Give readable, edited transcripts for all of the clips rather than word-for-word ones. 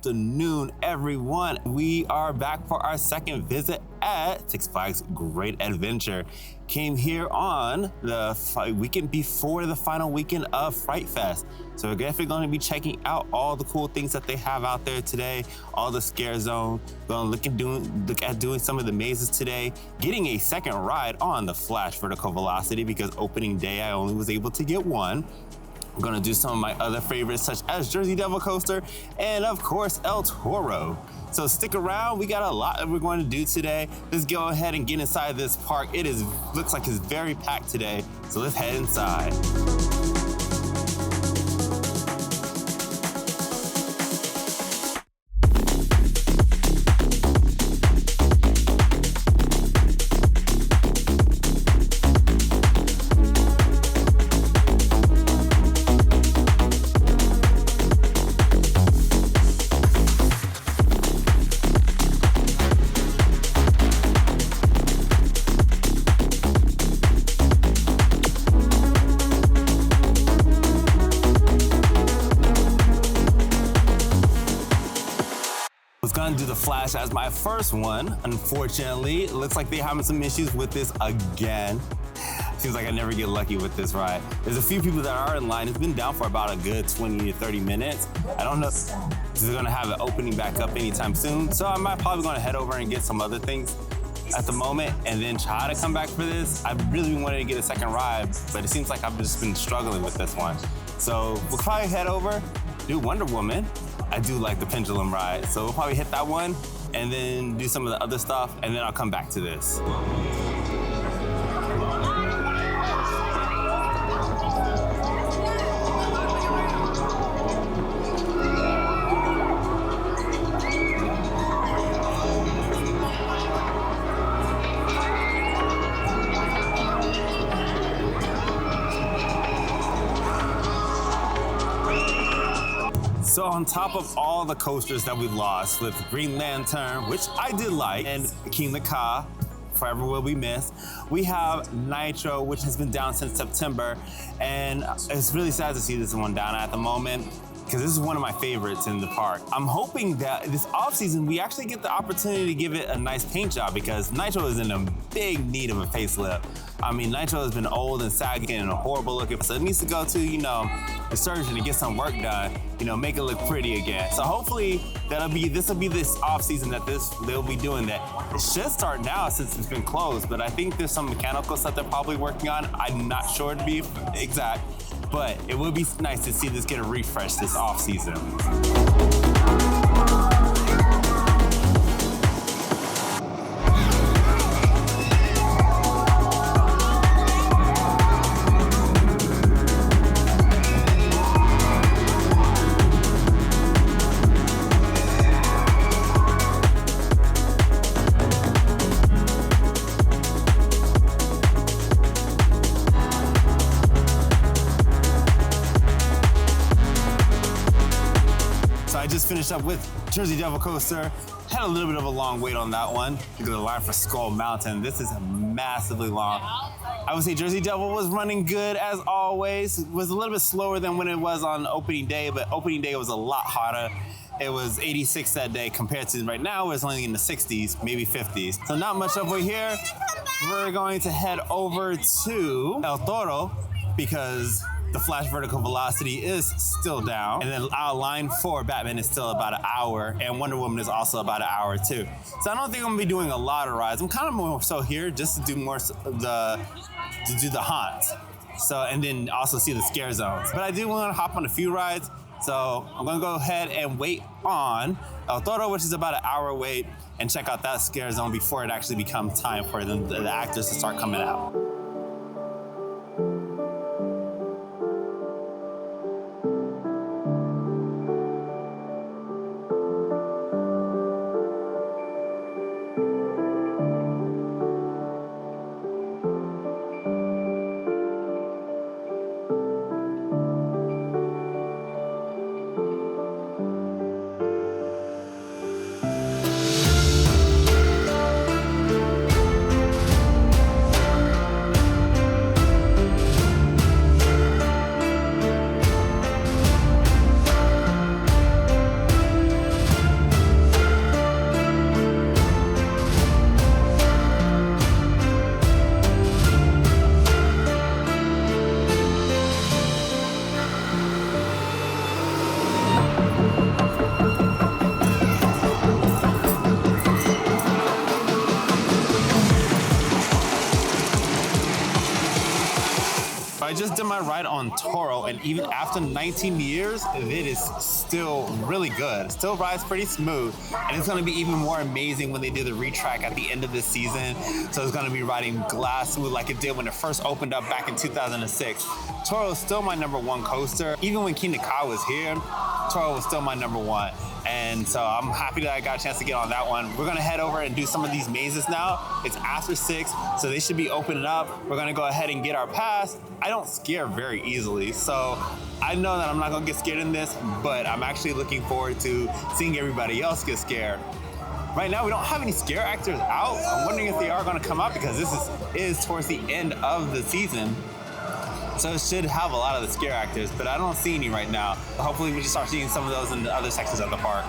afternoon, everyone. We are back for our second visit at Six Flags Great Adventure. Came here on the weekend before the final weekend of Fright Fest. So we're definitely going to be checking out all the cool things that they have out there today, all the scare zone. Going to look at doing some of the mazes today, getting a second ride on the Flash Vertical Velocity because opening day I only was able to get one. I'm gonna do some of my other favorites such as Jersey Devil Coaster and of course El Toro. So stick around, we got a lot that we're going to do today. Let's go ahead and get inside this park. Looks like it's very packed today, so let's head inside. Gonna do the Flash as my first one. Unfortunately, it looks like they're having some issues with this again. Seems like I never get lucky with this ride. There's a few people that are in line. It's been down for about a good 20 to 30 minutes. I don't know if they're gonna have it opening back up anytime soon. So I'm probably gonna head over and get some other things at the moment and then try to come back for this. I really wanted to get a second ride, but it seems like I've just been struggling with this one. So we'll probably head over, do Wonder Woman. I do like the pendulum ride, so we'll probably hit that one and then do some of the other stuff, and then I'll come back to this. So on top of all the coasters that we lost with Green Lantern, which I did like, and King the Ka, Forever Will Be Missed, we have Nitro, which has been down since September, and it's really sad to see this one down at the moment, because this is one of my favorites in the park. I'm hoping that this off-season, we actually get the opportunity to give it a nice paint job because Nitro is in a big need of a facelift. I mean, Nitro has been old and sagging and horrible looking, so it needs to go to, the surgeon to get some work done, make it look pretty again. So hopefully this will be this off-season that they'll be doing that. It should start now since it's been closed, but I think there's some mechanical stuff they're probably working on. I'm not sure to be exact, but it would be nice to see this get a refresh this off-season. I just finished up with Jersey Devil Coaster. Had a little bit of a long wait on that one. Look at the line for Skull Mountain. This is massively long. I would say Jersey Devil was running good as always. It was a little bit slower than when it was on opening day, but opening day was a lot hotter. It was 86 that day compared to right now, it's only in the 60s, maybe 50s. So not much over here. We're going to head over to El Toro because the Flash Vertical Velocity is still down. And then our line for Batman is still about an hour, and Wonder Woman is also about an hour too. So I don't think I'm gonna be doing a lot of rides. I'm kind of more so here just to do more to do the haunts. So, and then also see the scare zones. But I do wanna hop on a few rides. So I'm gonna go ahead and wait on El Toro, which is about an hour wait, and check out that scare zone before it actually becomes time for the actors to start coming out. just did my ride on Toro, and even after 19 years, it is still really good. It still rides pretty smooth, and it's gonna be even more amazing when they do the retrack at the end of this season. So it's gonna be riding glass smooth like it did when it first opened up back in 2006. Toro is still my #1 coaster. Even when Kingda Ka was here, Toro was still my #1. And so I'm happy that I got a chance to get on that one. We're gonna head over and do some of these mazes now. It's after 6, so they should be opening up. We're gonna go ahead and get our pass. I don't scare very easily, so I know that I'm not gonna get scared in this, but I'm actually looking forward to seeing everybody else get scared. Right now, we don't have any scare actors out. I'm wondering if they are gonna come out because this is towards the end of the season. So it should have a lot of the scare actors, but I don't see any right now. Hopefully we just start seeing some of those in the other sections of the park.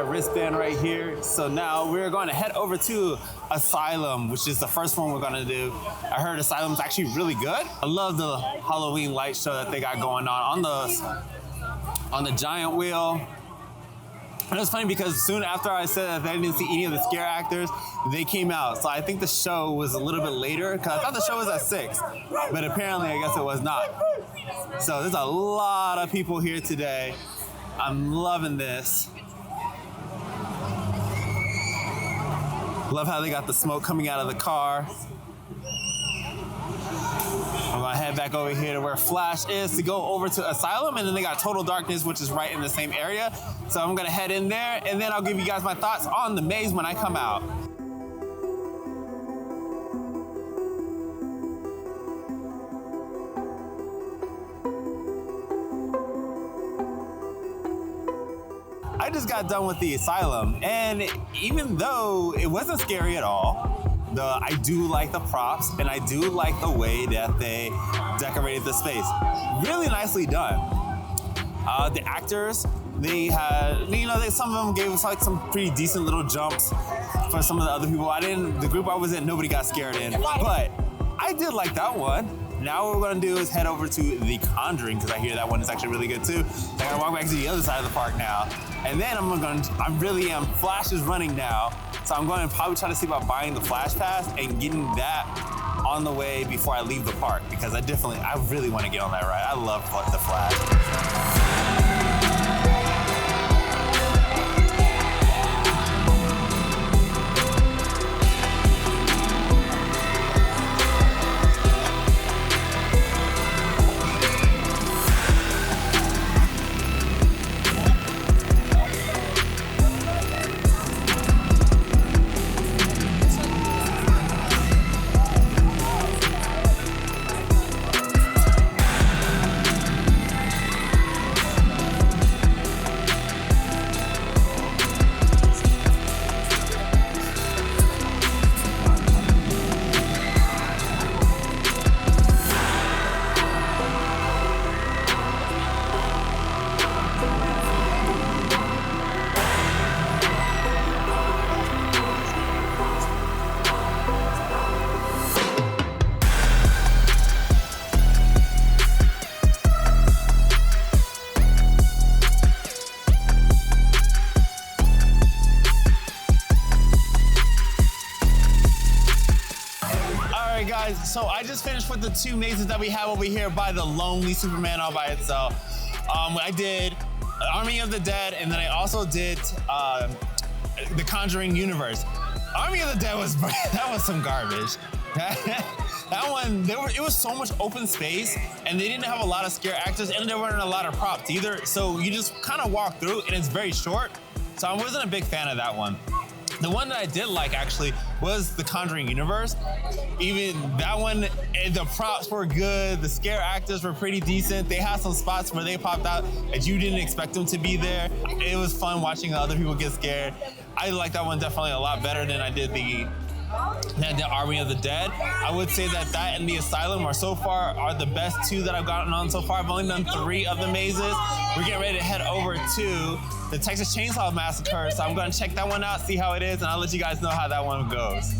Wristband right here. So now we're going to head over to Asylum, which is the first one we're going to do. I heard Asylum's actually really good. I love the Halloween light show that they got going on the giant wheel. And it was funny because soon after I said that I didn't see any of the scare actors, they came out. So I think the show was a little bit later because I thought the show was at 6, but apparently I guess it was not. So there's a lot of people here today. I'm loving this. Love how they got the smoke coming out of the car. I'm gonna head back over here to where Flash is to go over to Asylum, and then they got Total Darkness, which is right in the same area. So I'm gonna head in there, and then I'll give you guys my thoughts on the maze when I come out. I just got done with the Asylum, and even though it wasn't scary at all, I do like the props, and I do like the way that they decorated the space. Really nicely done. The actors, they had, some of them gave us like some pretty decent little jumps for some of the other people. The group I was in, nobody got scared in, but I did like that one. Now what we're gonna do is head over to The Conjuring, because I hear that one is actually really good too. I gotta walk back to the other side of the park now. And then Flash is running now. So I'm going to probably try to see about buying the Flash Pass and getting that on the way before I leave the park, because I really want to get on that ride. I love the Flash. So I just finished with the 2 mazes that we have over here by the Lonely Superman all by itself. I did Army of the Dead, and then I also did the Conjuring universe. Army of the Dead was some garbage. That one, it was so much open space, and they didn't have a lot of scare actors, and there weren't a lot of props either. So you just kind of walk through, and it's very short. So I wasn't a big fan of that one. The one that I did like actually was the Conjuring universe. Even that one, the props were good. The scare actors were pretty decent. They had some spots where they popped out that you didn't expect them to be there. It was fun watching other people get scared. I like that one definitely a lot better than I did the Army of the Dead. I would say that and the Asylum so far are the best two that I've gotten on so far. I've only done 3 of the mazes. We're getting ready to head over to the Texas Chainsaw Massacre, so I'm going to check that one out, see how it is, and I'll let you guys know how that one goes.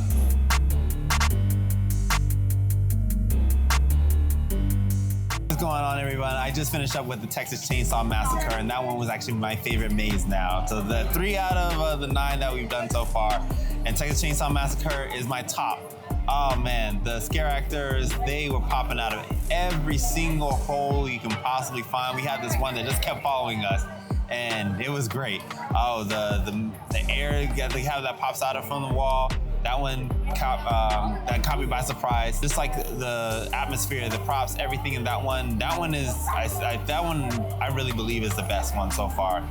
What's going on, everyone? I just finished up with the Texas Chainsaw Massacre, and that one was actually my favorite maze now. So the 3 out of the 9 that we've done so far, and Texas Chainsaw Massacre is my top. Oh man, the scare actors, they were popping out of every single hole you can possibly find. We had this one that just kept following us, and it was great. Oh, the air they have that pops out from the wall. That one that caught me by surprise. Just like the atmosphere, the props, everything in that one. That one I really believe is the best one so far.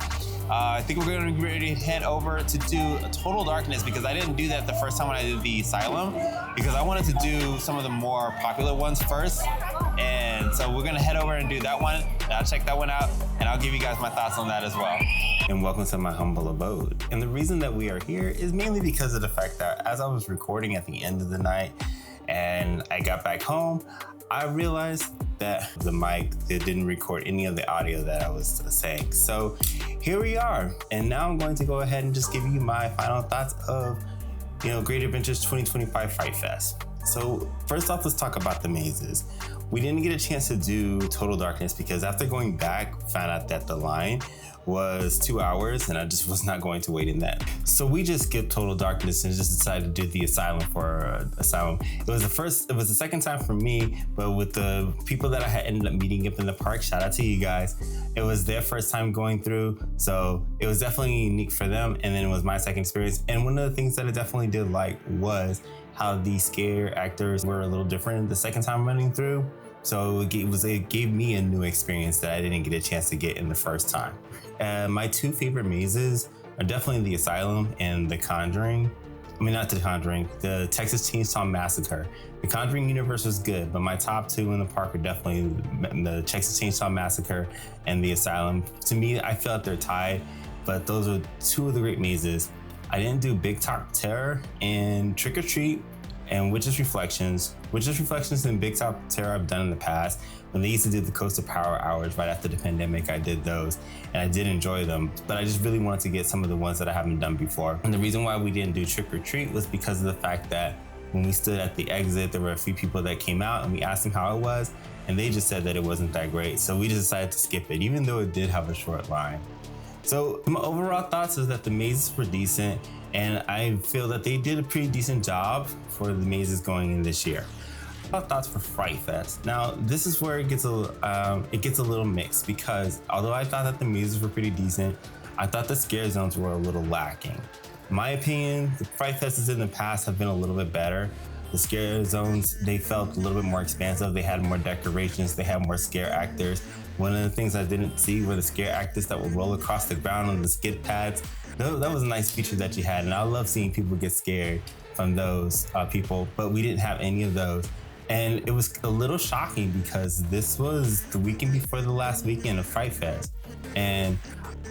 I think we're going to be ready to head over to do Total Darkness, because I didn't do that the first time when I did the Asylum, because I wanted to do some of the more popular ones first. And so we're going to head over and do that one. And I'll check that one out, and I'll give you guys my thoughts on that as well. And welcome to my humble abode. And the reason that we are here is mainly because of the fact that as I was recording at the end of the night and I got back home, I realized that the mic didn't record any of the audio that I was saying. So here we are. And now I'm going to go ahead and just give you my final thoughts of, Great Adventures 2025 Fright Fest. So first off, let's talk about the mazes. We didn't get a chance to do Total Darkness because after going back, found out that the line was 2 hours and I just was not going to wait in that. So we just skipped Total Darkness and just decided to do the Asylum for Asylum. It was the second time for me, but with the people that I had ended up meeting up in the park, shout out to you guys. It was their first time going through, so it was definitely unique for them, and then it was my second experience. And one of the things that I definitely did like was how the scare actors were a little different the second time running through. So it gave me a new experience that I didn't get a chance to get in the first time. My 2 favorite mazes are definitely the Asylum and the Conjuring. I mean, not the Conjuring, the Texas Chainsaw Massacre. The Conjuring universe was good, but my top 2 in the park are definitely the Texas Chainsaw Massacre and the Asylum. To me, I feel like they're tied, but those are 2 of the great mazes. I didn't do Big Top Terror and Trick or Treat and Witch's Reflections. Witch's Reflections and Big Top Terror I've done in the past. When they used to do the Coast of Power hours right after the pandemic, I did those and I did enjoy them, but I just really wanted to get some of the ones that I haven't done before. And the reason why we didn't do Trick or Treat was because of the fact that when we stood at the exit, there were a few people that came out and we asked them how it was, and they just said that it wasn't that great. So we just decided to skip it, even though it did have a short line. So my overall thoughts is that the mazes were decent, and I feel that they did a pretty decent job for the mazes going in this year. Thoughts for Fright Fest. Now, this is where it gets a little mixed, because although I thought that the mazes were pretty decent, I thought the scare zones were a little lacking. In my opinion, the Fright Fests in the past have been a little bit better. The scare zones, they felt a little bit more expansive. They had more decorations, they had more scare actors. One of the things I didn't see were the scare actors that would roll across the ground on the skid pads. That was a nice feature that you had, and I love seeing people get scared from those people, but we didn't have any of those. And it was a little shocking because this was the weekend before the last weekend of Fright Fest. And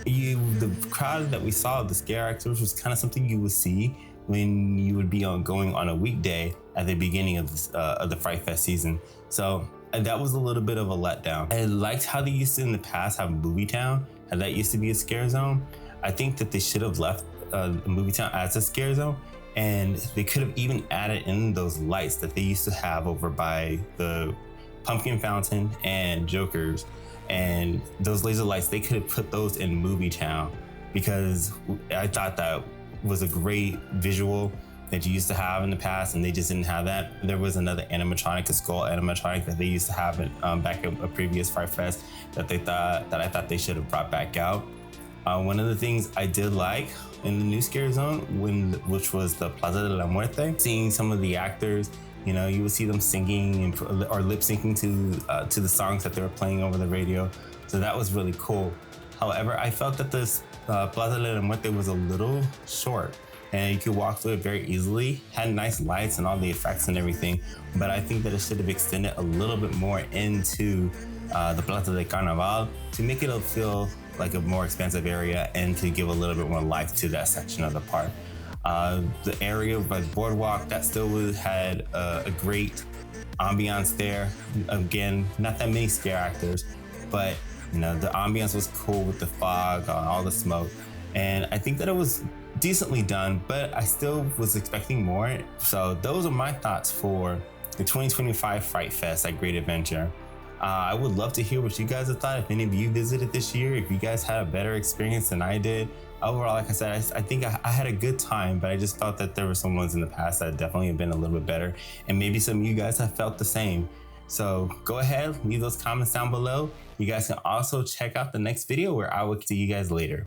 the crowd that we saw of the scare actors was kind of something you would see when you would be going on a weekday at the beginning of the Fright Fest season. So that was a little bit of a letdown. I liked how they used to in the past have Movie Town, how that used to be a scare zone. I think that they should have left Movie Town as a scare zone, and they could have even added in those lights that they used to have over by the Pumpkin Fountain and Joker's, and those laser lights, they could have put those in Movie Town, because I thought that was a great visual that you used to have in the past, and they just didn't have that. There was another animatronic, a skull animatronic that they used to have back at a previous Fright Fest that I thought they should have brought back out. One of the things I did like in the new scare zone, which was the Plaza de la Muerte, seeing some of the actors, you would see them singing or lip syncing to the songs that they were playing over the radio. So that was really cool. However, I felt that this Plaza de la Muerte was a little short, and you could walk through it very easily. Had nice lights and all the effects and everything, but I think that it should have extended a little bit more into the Plaza de Carnaval to make it feel like a more expansive area and to give a little bit more life to that section of the park. The area by the boardwalk, that still had a great ambiance there. Again, not that many scare actors, but you know, the ambiance was cool with the fog, all the smoke. And I think that it was decently done, but I still was expecting more. So those are my thoughts for the 2025 Fright Fest at Great Adventure. I would love to hear what you guys have thought. If any of you visited this year, if you guys had a better experience than I did. Overall, like I said, I think I had a good time, but I just felt that there were some ones in the past that definitely have been a little bit better. And maybe some of you guys have felt the same. So go ahead, leave those comments down below. You guys can also check out the next video where I will see you guys later.